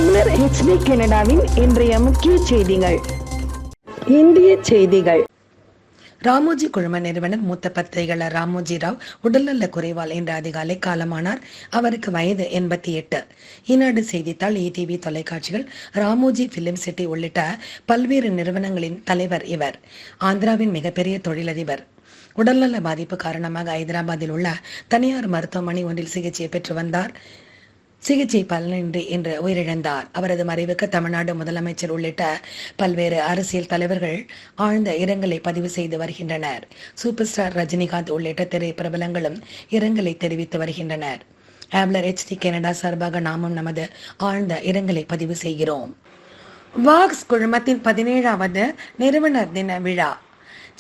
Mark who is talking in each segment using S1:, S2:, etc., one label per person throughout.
S1: தமிழர் HD கனடாவின் இன்றைய முக்கிய செய்திகள். இந்திய செய்திகள்.
S2: ராமோஜி குழும நிறுவனர் மூத்த பத்திரிகையாளர் ராமோஜி ராவ் உடல்நல குறைவால் இன்று அதிகாலை காலமானார். அவருக்கு வயது 88. ஈனாடு செய்தித்தாள், ETV தொலைக்காட்சிகள், ராமோஜி பிலிம் சிட்டி உள்ளிட்ட பல்வேறு நிறுவனங்களின் தலைவர் இவர். ஆந்திராவின் மிகப்பெரிய தொழிலதிபர். உடல்நல பாதிப்பு காரணமாக ஹைதராபாத்தில் உள்ள தனியார் மருத்துவமனை ஒன்றில் சிகிச்சை பெற்று வந்தார். சிகிச்சை பலனின்றி இன்று உயிரிழந்தார். அவரது மறைவுக்கு தமிழ்நாடு முதலமைச்சர் உள்ளிட்ட பல்வேறு அரசியல் தலைவர்கள் ஆழ்ந்த இரங்கலை பதிவு செய்து வருகின்றனர். சூப்பர் ஸ்டார் ரஜினிகாந்த் உள்ளிட்ட திரைப்பிரபலங்களும் இரங்கலை தெரிவித்து வருகின்றனர். ஆவ்லர் HD கனடா சார்பாக நாமும் நமது ஆழ்ந்த இரங்கலை பதிவு செய்கிறோம். வாக்ஸ் குழுமத்தின் 17வது நிறுவனர் தின விழா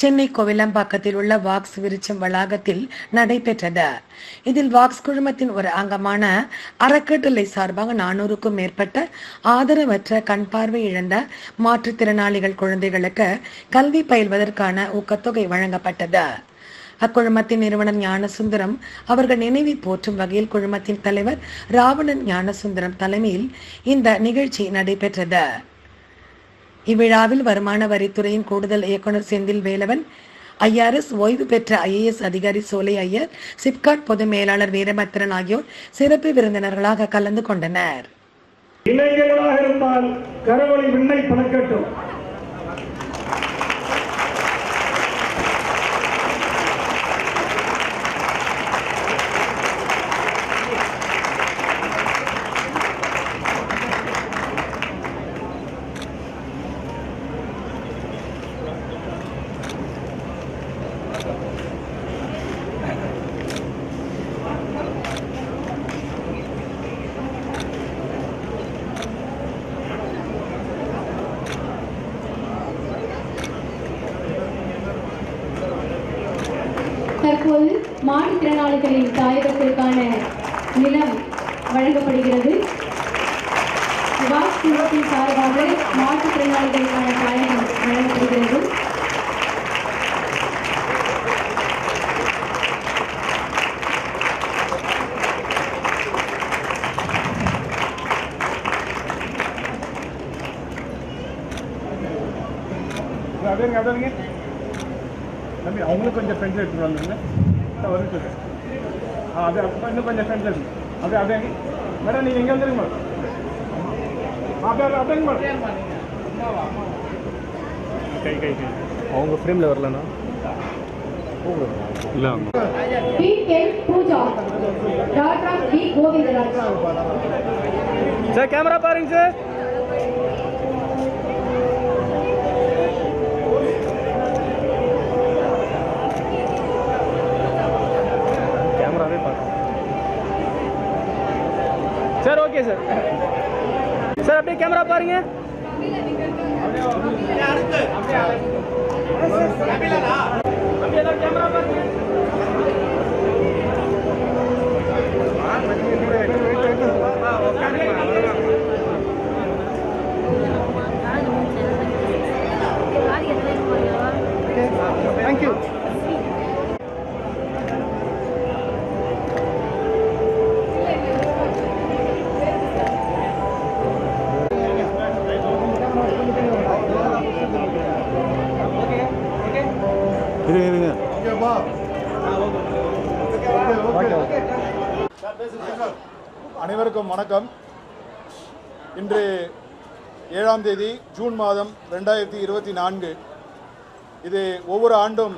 S2: சென்னை கோவிலம்பாக்கத்தில் உள்ள வாக்ஸ் விருச்சம் வளாகத்தில் நடைபெற்றது. இதில் வாக்ஸ் குழுமத்தின் ஒரு அங்கமான அறக்கட்டளை சார்பாக 400க்கும் மேற்பட்ட ஆதரவற்ற கண் பார்வை இழந்த மாற்றுத்திறனாளிகள் குழந்தைகளுக்கு கல்வி பயில்வதற்கான ஊக்கத்தொகை வழங்கப்பட்டது. அக்குழுமத்தின் நிறுவனர் ஞானசுந்தரம் அவர்கள் நினைவை போற்றும் வகையில் குழுமத்தின் தலைவர் ராவணன் ஞானசுந்தரம் தலைமையில் இந்த நிகழ்ச்சி நடைபெற்றது. இவ்விழாவில் வருமான வரித்துறையின் கூடுதல் இயக்குநர் செந்தில் வேலவன், IRS ஓய்வு பெற்ற IAS அதிகாரி சோலை ஐயர், சிப்காட் பொது மேலாளர் வீரபத்ரன் ஆகியோர் சிறப்பு விருந்தினர்களாக கலந்து கொண்டனர்.
S3: இளைஞர்களாக இருந்தால் கரவொலி விண்ணை பறக்கட்டும்.
S4: தற்போது மாற்றுத்திறனாளிகளின் தாயகத்திற்கான நிலம் வழங்கப்படுகிறது. வாக்ஸ் குழுமத்தின் சார்பாக மாற்றுத்திறனாளிகளுக்கான தாயகம் வழங்கப்படுகிறது.
S3: அவங்களுக்கு கொஞ்சம் ஃப்ரெண்ட்ஸ் எடுத்துட்டு வந்தாங்க. வருது அது இன்னும் கொஞ்சம் ஃப்ரெண்ட்ஸ் இருக்கு. அதே மேடம் நீங்கள் எங்கே வந்துருங்க மேடம். அப்படிங்க மேடம். கை அவங்க ஃப்ரேமில் வரலண்ணா இல்லை. சார் கேமரா பாருங்க sir. Sir okay sir. Sir அப்படியே கேமரா பாருங்க. கேமரா பாருங்க. தேங்க்யூ. அனைவருக்கும் வணக்கம். இன்று 7ஆம் தேதி ஜூன் மாதம் 2024. இது ஒவ்வொரு ஆண்டும்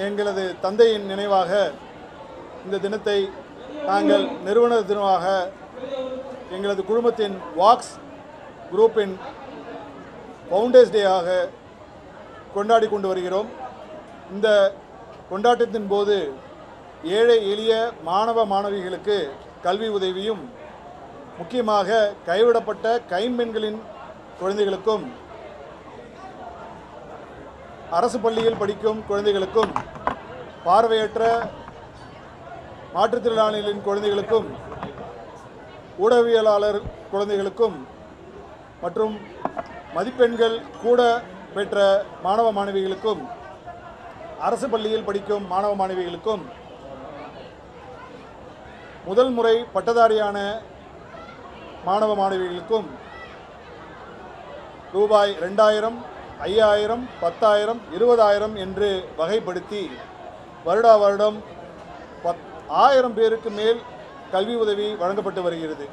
S3: எங்களது தந்தையின் நினைவாக இந்த தினத்தை நாங்கள் நிறுவனர் தினமாக எங்களது குழுமத்தின் வாக்ஸ் குரூப்பின் ஃபவுண்டர்ஸ் டேயாக கொண்டாடி கொண்டு வருகிறோம். இந்த கொண்டாட்டத்தின் போது ஏழை எளிய மாணவ மாணவிகளுக்கு கல்வி உதவியும், முக்கியமாக கைவிடப்பட்ட கைம்பெண்களின் குழந்தைகளுக்கும், அரசு பள்ளியில் படிக்கும் குழந்தைகளுக்கும், பார்வையற்ற மாற்றுத்திறனாளிகளின் குழந்தைகளுக்கும், ஊடகவியலாளர் குழந்தைகளுக்கும் மற்றும் மதிப்பெண்கள் கூட பெற்ற மாணவ மாணவிகளுக்கும், அரசு பள்ளியில் படிக்கும் மாணவ மாணவிகளுக்கும், முதல் முறை பட்டதாரியான
S5: மாணவ மாணவிகளுக்கும் ரூபாய் 2000, 5000, 10,000, 20,000 என்று வகைப்படுத்தி வருடம் 1000 பேருக்கு மேல் கல்வி உதவி வழங்கப்பட்டு வருகிறது.